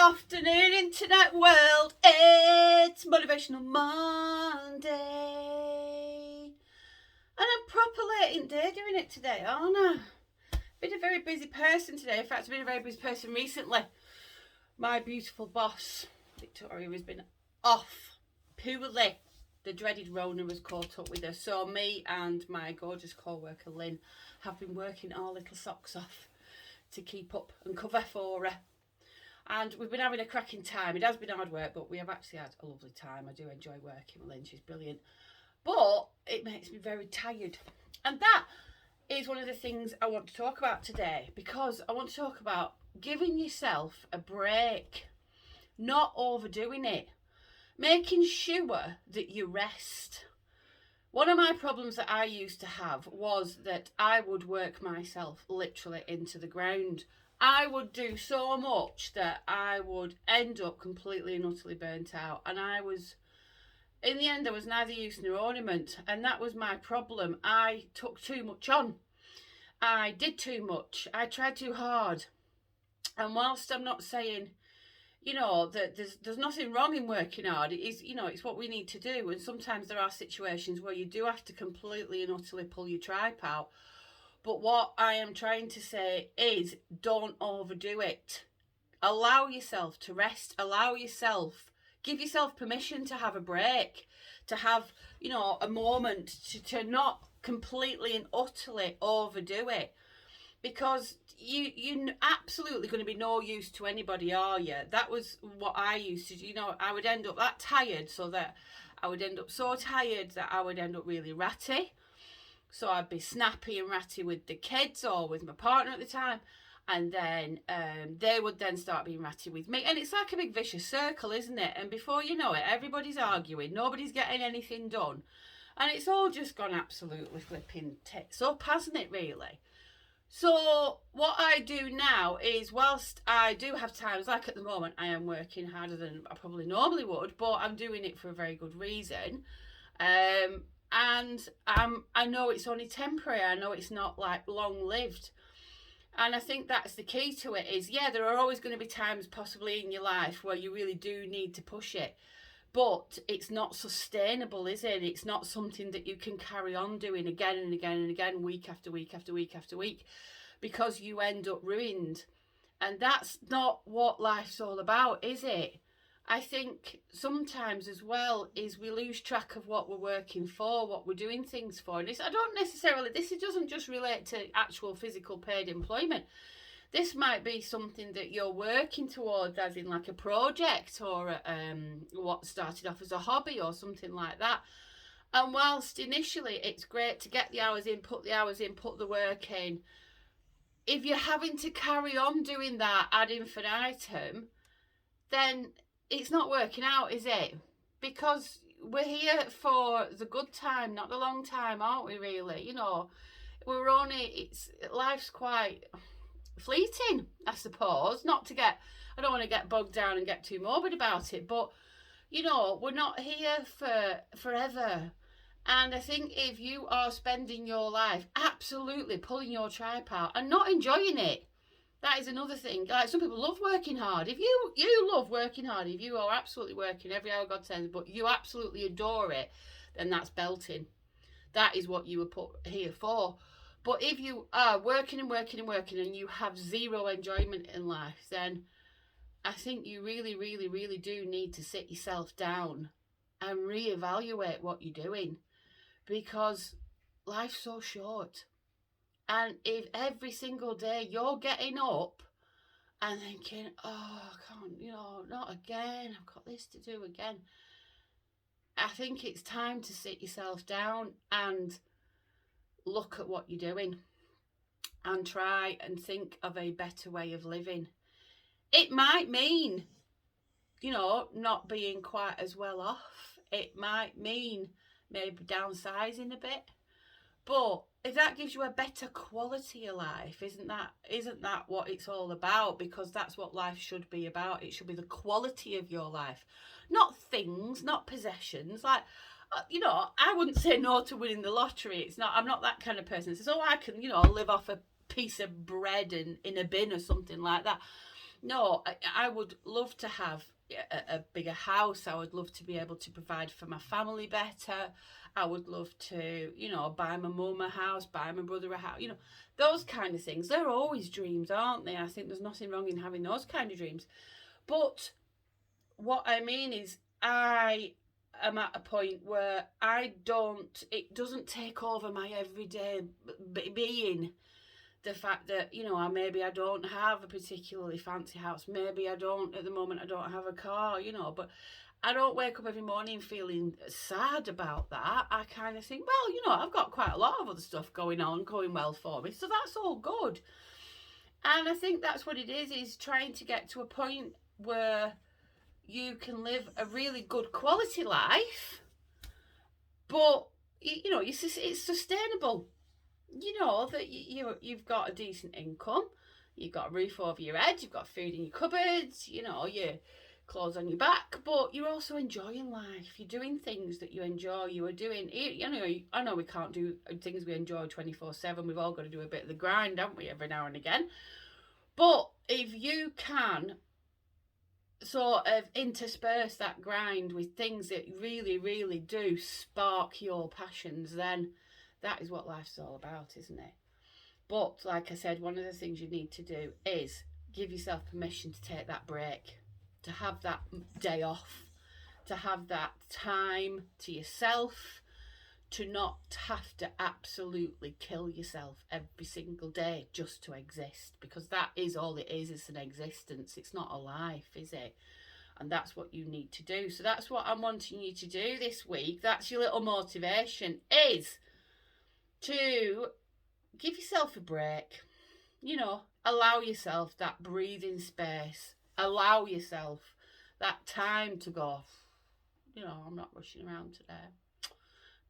afternoon, internet world. It's Motivational Monday. And I'm proper late in day doing it today, aren't I? Been a very busy person today. In fact, I've been a very busy person recently. My beautiful boss, Victoria, has been off poorly. The dreaded Rona has caught up with her. So me and my gorgeous co-worker Lynn have been working our little socks off to keep up and cover for her. And we've been having a cracking time. It has been hard work, but we have actually had a lovely time. I do enjoy working with Lynn. She's brilliant. But it makes me very tired. And that is one of the things I want to talk about today, because I want to talk about giving yourself a break, not overdoing it, making sure that you rest. One of my problems that I used to have was that I would work myself literally into the ground. I would do so much that I would end up completely and utterly burnt out. And in the end, I was neither use nor ornament. And that was my problem. I took too much on. I did too much. I tried too hard. And whilst I'm not saying, that there's nothing wrong in working hard, it is, it's what we need to do. And sometimes there are situations where you do have to completely and utterly pull your tripe out. But what I am trying to say is, don't overdo it. Allow yourself to rest. Give yourself permission to have a break, to have, a moment to not completely and utterly overdo it. Because you're absolutely going to be no use to anybody, are you? That was what I used to do. I would end up that tired, so that I would end up so tired that I would end up really ratty. So I'd be snappy and ratty with the kids or with my partner at the time. And then they would then start being ratty with me. And it's like a big vicious circle, isn't it? And before you know it, everybody's arguing. Nobody's getting anything done. And it's all just gone absolutely flipping tits up, hasn't it, really? So what I do now is, whilst I do have times, like at the moment, I am working harder than I probably normally would, but I'm doing it for a very good reason. And I know it's only temporary. I know it's not like long-lived. And I think that's the key to it is, there are always going to be times possibly in your life where you really do need to push it. But it's not sustainable, is it? It's not something that you can carry on doing again and again and again, week after week after week after week, because you end up ruined. And that's not what life's all about, is it? I think sometimes as well is we lose track of what we're working for, what we're doing things for. And this doesn't just relate to actual physical paid employment. This might be something that you're working towards, as in like a project or what started off as a hobby or something like that. And whilst initially it's great to get the hours in, put the work in, if you're having to carry on doing that ad infinitum, then it's not working out, is it? Because we're here for the good time, not the long time, aren't we, really? Life's quite fleeting, I suppose. I don't want to get bogged down and get too morbid about it, but, we're not here for forever. And I think if you are spending your life absolutely pulling your tripe out and not enjoying it, that is another thing. Like, some people love working hard. If you love working hard, if you are absolutely working every hour God sends, but you absolutely adore it, then that's belting. That is what you were put here for. But if you are working and working and working and you have zero enjoyment in life, then I think you really, really, really do need to sit yourself down and reevaluate what you're doing, because life's so short. And if every single day you're getting up and thinking, oh, I can't, not again, I've got this to do again, I think it's time to sit yourself down and look at what you're doing and try and think of a better way of living. It might mean, not being quite as well off. It might mean maybe downsizing a bit. But if that gives you a better quality of life, isn't that what it's all about? Because that's what life should be about. It should be the quality of your life, not things, not possessions. Like, I wouldn't say no to winning the lottery. I'm not that kind of person that says, I can, live off a piece of bread in a bin or something like that. no, I would love to have a bigger house. I would love to be able to provide for my family better. I would love to, buy my mum a house, buy my brother a house, those kind of things. They're always dreams, aren't they? I think there's nothing wrong in having those kind of dreams. But what I mean is, I am at a point where it doesn't take over my everyday being. The fact that, maybe I don't have a particularly fancy house. Maybe at the moment, I don't have a car, but I don't wake up every morning feeling sad about that. I kind of think, well, I've got quite a lot of other stuff going well for me. So that's all good. And I think that's what it is trying to get to a point where you can live a really good quality life, but, it's sustainable. That you've got a decent income, you've got a roof over your head, you've got food in your cupboards, your clothes on your back, but you're also enjoying life. You're doing things that you enjoy. You are doing, I know we can't do things we enjoy 24/7. We've all got to do a bit of the grind, haven't we, every now and again. But if you can sort of intersperse that grind with things that really, really do spark your passions, then that is what life's all about, isn't it? But like I said, one of the things you need to do is give yourself permission to take that break, to have that day off, to have that time to yourself, to not have to absolutely kill yourself every single day just to exist, because that is all it is. It's an existence. It's not a life, is it? And that's what you need to do. So that's what I'm wanting you to do this week. That's your little motivation, is to give yourself a break. Allow yourself that breathing space. Allow yourself that time to go, I'm not rushing around today.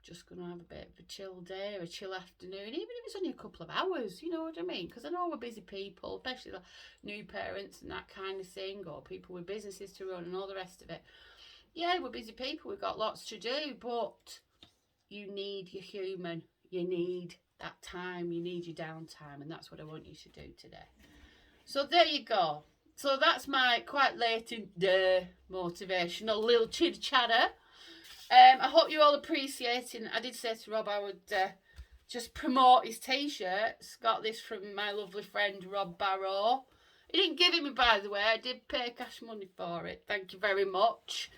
Just going to have a bit of a chill day, or a chill afternoon, even if it's only a couple of hours, you know what I mean? Because I know we're busy people, especially like new parents and that kind of thing, or people with businesses to run and all the rest of it. Yeah, we're busy people, we've got lots to do, but you're human. You need that time, you need your downtime, and that's what I want you to do today. So there you go. So that's my quite late in the motivational little chit chatter. I hope you all appreciating. I did say to Rob I would just promote his t-shirts. Got this from my lovely friend Rob Barrow. He didn't give it me, by the way. I did pay cash money for it. Thank you very much.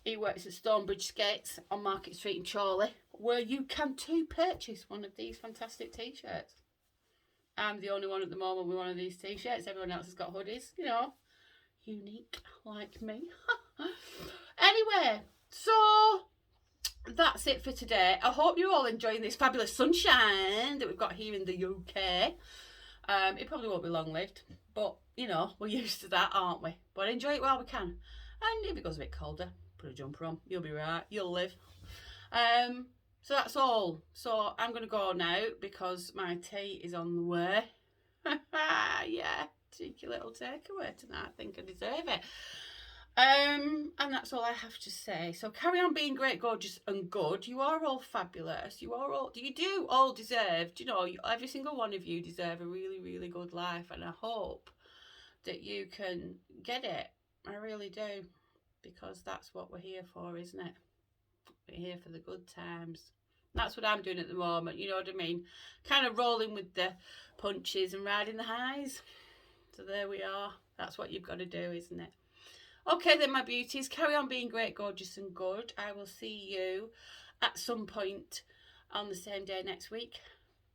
He works at Stonebridge Skates on Market Street in Chorley, where you can too purchase one of these fantastic t-shirts. I'm the only one at the moment with one of these t-shirts. Everyone else has got hoodies, unique like me. Anyway, so that's it for today. I hope you're all enjoying this fabulous sunshine that we've got here in the UK. It probably won't be long-lived, but, we're used to that, aren't we? But enjoy it while we can. And if it goes a bit colder, put a jumper on. You'll be right. You'll live. So that's all. So I'm going to go now because my tea is on the way. Yeah, cheeky little takeaway tonight. I think I deserve it. And that's all I have to say. So carry on being great, gorgeous and good. You are all fabulous. You do all deserve, every single one of you deserve a really, really good life. And I hope that you can get it. I really do. Because that's what we're here for, isn't it? We're here for the good times. That's what I'm doing at the moment, you know what I mean? Kind of rolling with the punches and riding the highs. So there we are. That's what you've got to do, isn't it? Okay then, my beauties, carry on being great, gorgeous and good. I will see you at some point on the same day next week.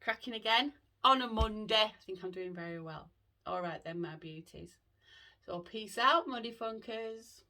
Cracking again on a Monday. I think I'm doing very well. All right then, my beauties. So peace out, Muddy Funkers.